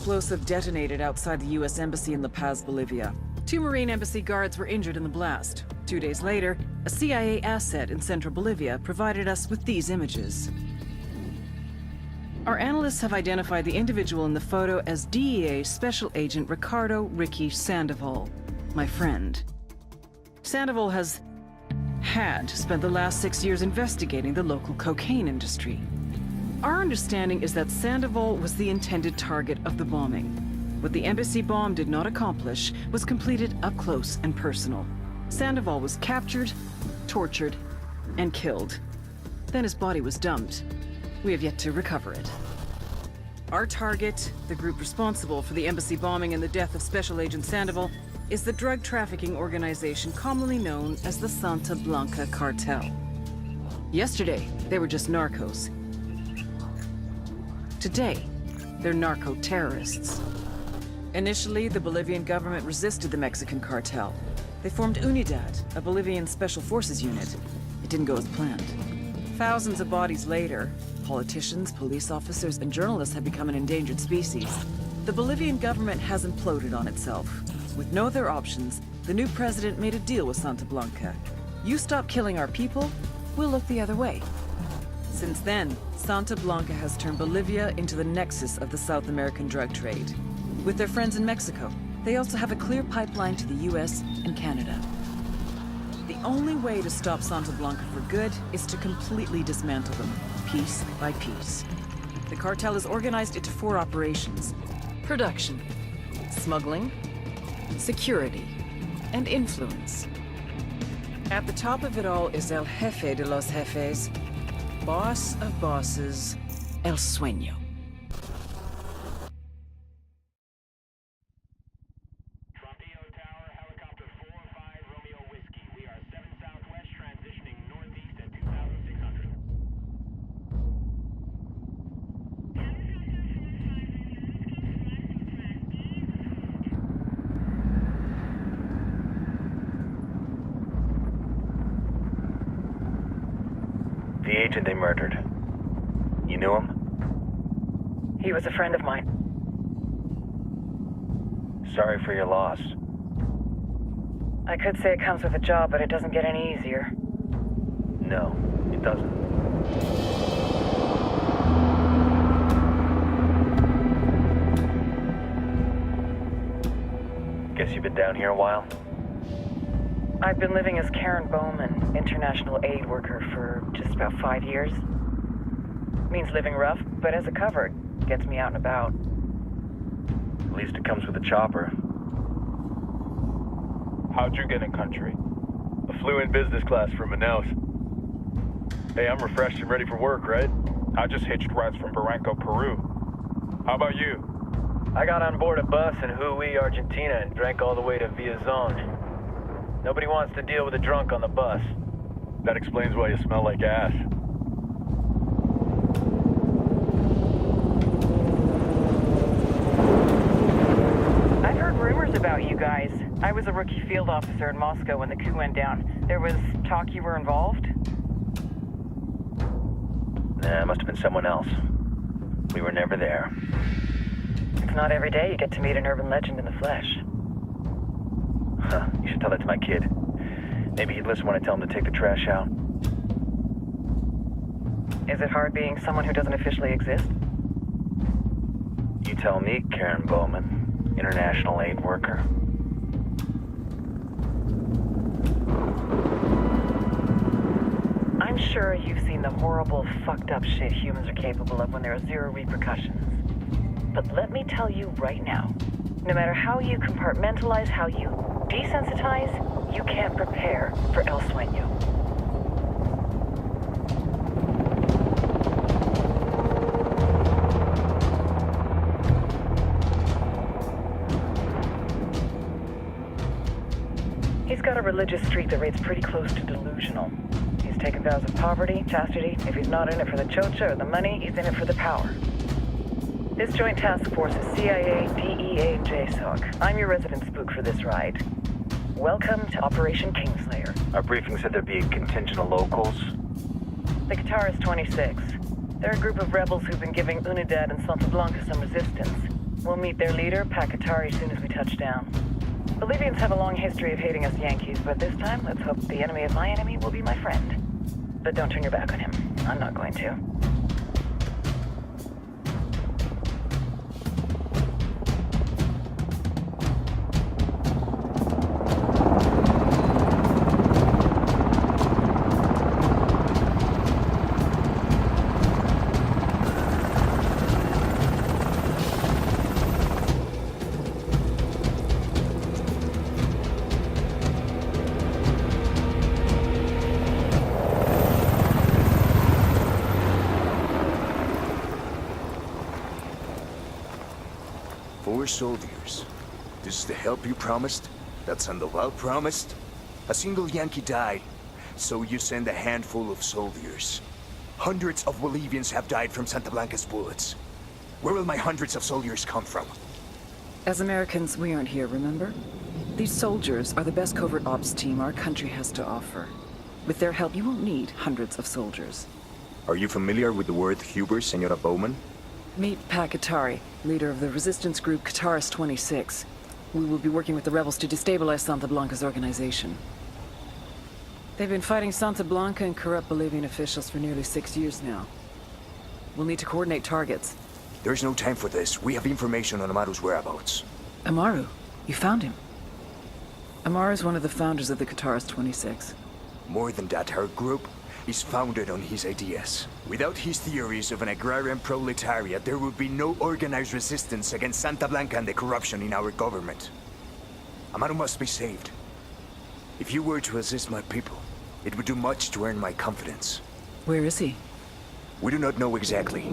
explosive detonated outside the U.S. Embassy in La Paz, Bolivia. 2 Marine Embassy guards were injured in the blast. 2 days later, a CIA asset in central Bolivia provided us with these images. Our analysts have identified the individual in the photo as DEA Special Agent Ricardo Ricky Sandoval, my friend. Sandoval had spent the last 6 years investigating the local cocaine industry. Our understanding is that Sandoval was the intended target of the bombing. What the embassy bomb did not accomplish was completed up close and personal. Sandoval was captured, tortured, and killed. Then his body was dumped. We have yet to recover it. Our target, the group responsible for the embassy bombing and the death of Special Agent Sandoval, is the drug trafficking organization commonly known as the Santa Blanca Cartel. Yesterday, they were just narcos. Today, they're narco-terrorists. Initially, the Bolivian government resisted the Mexican cartel. They formed UNIDAD, a Bolivian special forces unit. It didn't go as planned. Thousands of bodies later, politicians, police officers, and journalists have become an endangered species. The Bolivian government has imploded on itself. With no other options, the new president made a deal with Santa Blanca. You stop killing our people, we'll look the other way. Since then, Santa Blanca has turned Bolivia into the nexus of the South American drug trade. With their friends in Mexico, they also have a clear pipeline to the US and Canada. The only way to stop Santa Blanca for good is to completely dismantle them, piece by piece. The cartel is organized into 4 operations: production, smuggling, security, and influence. At the top of it all is El Jefe de los Jefes, boss of bosses, El Sueño. The agent they murdered. You knew him? He was a friend of mine. Sorry for your loss. I could say it comes with a job, but it doesn't get any easier. No, it doesn't. Guess you've been down here a while? I've been living as Karen Bowman, international aid worker, for just about 5 years. Means living rough, but as a cover, gets me out and about. At least it comes with a chopper. How'd you get in country? I flew in business class from Manaus. Hey, I'm refreshed and ready for work, right? I just hitched rides from Barranco, Peru. How about you? I got on board a bus in Jujuy, Argentina, and drank all the way to Villazon. Nobody wants to deal with a drunk on the bus. That explains why you smell like ass. I've heard rumors about you guys. I was a rookie field officer in Moscow when the coup went down. There was talk you were involved? Nah, it must have been someone else. We were never there. It's not every day you get to meet an urban legend in the flesh. Huh, you should tell that to my kid. Maybe he'd listen when I tell him to take the trash out. Is it hard being someone who doesn't officially exist? You tell me, Karen Bowman, international aid worker. I'm sure you've seen the horrible, fucked up shit humans are capable of when there are 0 repercussions. But let me tell you right now, no matter how you compartmentalize, how you desensitize, you can't prepare for El Sueño. He's got a religious streak that rates pretty close to delusional. He's taken vows of poverty, chastity. If he's not in it for the chocha or the money, he's in it for the power. This joint task force is CIA, DEA, and JSOC. I'm your resident spook for this ride. Welcome to Operation Kingslayer. Our briefing said there'd be a contingent of locals. The Qatar is 26. They're a group of rebels who've been giving UNIDAD and Santa Blanca some resistance. We'll meet their leader, Pakatari, as soon as we touch down. Bolivians have a long history of hating us Yankees, but this time, let's hope the enemy of my enemy will be my friend. But don't turn your back on him. I'm not going to. Four soldiers. This is the help you promised? That Sandoval promised? A single Yankee died, so you send a handful of soldiers. Hundreds of Bolivians have died from Santa Blanca's bullets. Where will my hundreds of soldiers come from? As Americans, we aren't here, remember? These soldiers are the best covert ops team our country has to offer. With their help, you won't need hundreds of soldiers. Are you familiar with the word Huber, Senora Bowman? Meet Pakatari, leader of the resistance group Qatar's 26. We will be working with the rebels to destabilize Santa Blanca's organization. They've been fighting Santa Blanca and corrupt Bolivian officials for nearly 6 years now. We'll need to coordinate targets. There's no time for this. We have information on Amaru's whereabouts. Amaru? You found him? Amaru is one of the founders of the Qatar's 26. More than that, her group is founded on his ideas. Without his theories of an agrarian proletariat, there would be no organized resistance against Santa Blanca and the corruption in our government. Amaru must be saved. If you were to assist my people, it would do much to earn my confidence. Where is he? We do not know exactly.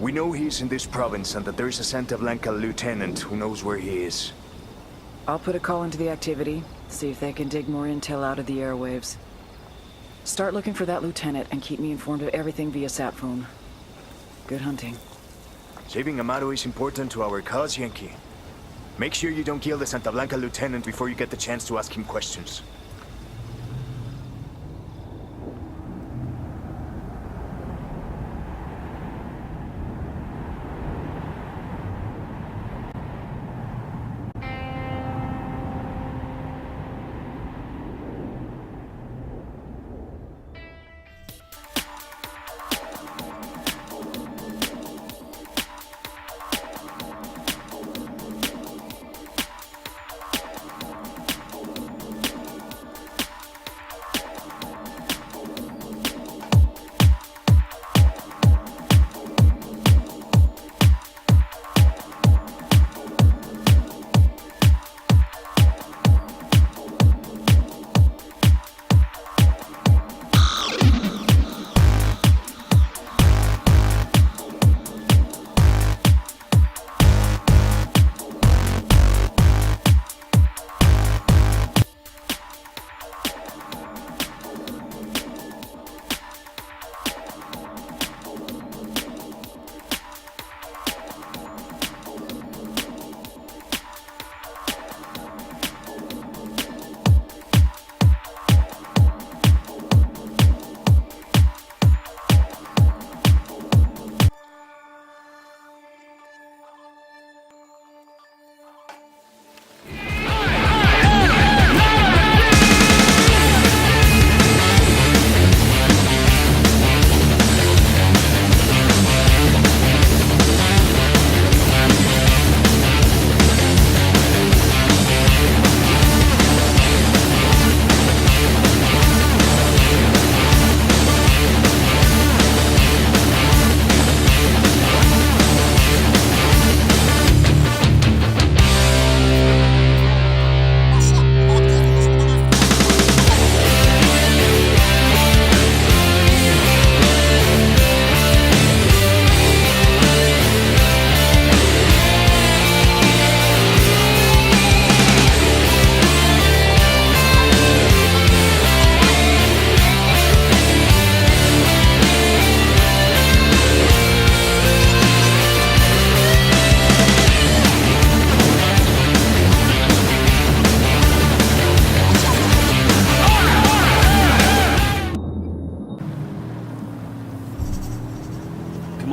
We know he's in this province and that there is a Santa Blanca lieutenant who knows where he is. I'll put a call into the activity, see if they can dig more intel out of the airwaves. Start looking for that lieutenant and keep me informed of everything via sat phone. Good hunting. Saving Amaru is important to our cause, Yankee. Make sure you don't kill the Santa Blanca lieutenant before you get the chance to ask him questions.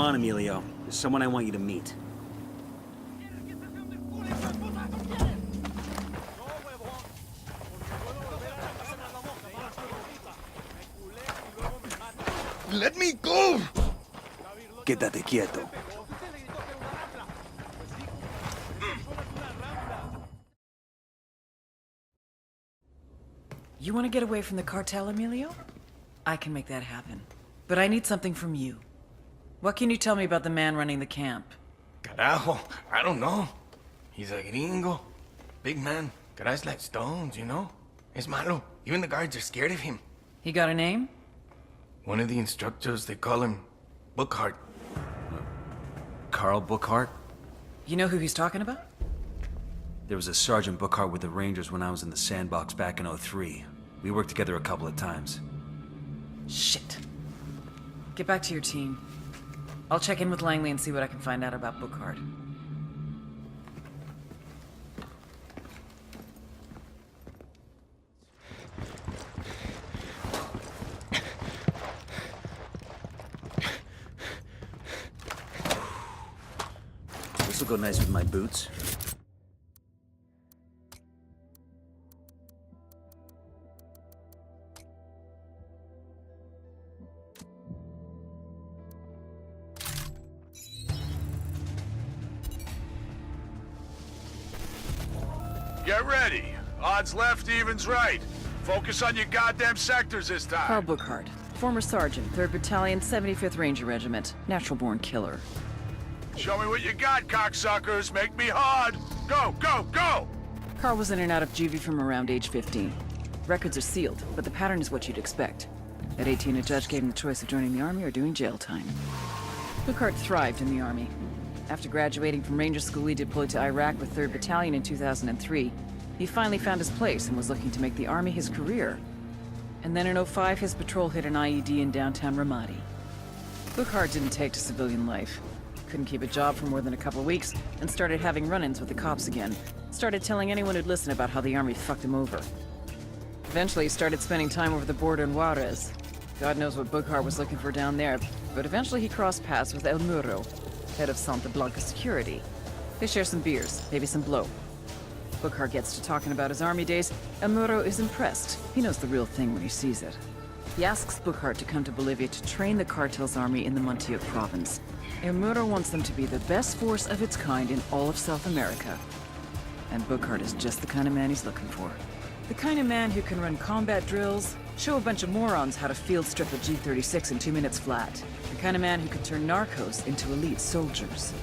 Come on, Emilio. There's someone I want you to meet. Let me go! Quédate quieto. You want to get away from the cartel, Emilio? I can make that happen. But I need something from you. What can you tell me about the man running the camp? Carajo, I don't know. He's a gringo. Big man. Got eyes like stones, you know? Es malo. Even the guards are scared of him. He got a name? One of the instructors, they call him Bookhart. Carl Bookhart? You know who he's talking about? There was a Sergeant Bookhart with the Rangers when I was in the sandbox back in '03. We worked together a couple of times. Shit. Get back to your team. I'll check in with Langley and see what I can find out about Bookhart. This'll go nice with my boots. Get ready. Odds left, evens right. Focus on your goddamn sectors this time. Carl Bookhart, former sergeant, 3rd Battalion, 75th Ranger Regiment, natural-born killer. Show me what you got, cocksuckers. Make me hard. Go, go, go! Carl was in and out of juvie from around age 15. Records are sealed, but the pattern is what you'd expect. At 18, a judge gave him the choice of joining the Army or doing jail time. Bookhart thrived in the Army. After graduating from Ranger School, he deployed to Iraq with 3rd Battalion in 2003. He finally found his place and was looking to make the Army his career. And then in '05, his patrol hit an IED in downtown Ramadi. Bookhart didn't take to civilian life. Couldn't keep a job for more than a couple weeks, and started having run-ins with the cops again. Started telling anyone who'd listen about how the Army fucked him over. Eventually, he started spending time over the border in Juarez. God knows what Bookhart was looking for down there, but eventually he crossed paths with El Muro, head of Santa Blanca security. They share some beers, maybe some blow. Bookhart gets to talking about his Army days. El Muro is impressed. He knows the real thing when he sees it. He asks Bookhart to come to Bolivia to train the cartel's army in the Montiel province. El Muro wants them to be the best force of its kind in all of South America. And Bookhart is just the kind of man he's looking for. The kind of man who can run combat drills, show a bunch of morons how to field strip a G-36 in 2 minutes flat. The kind of man who can turn narcos into elite soldiers.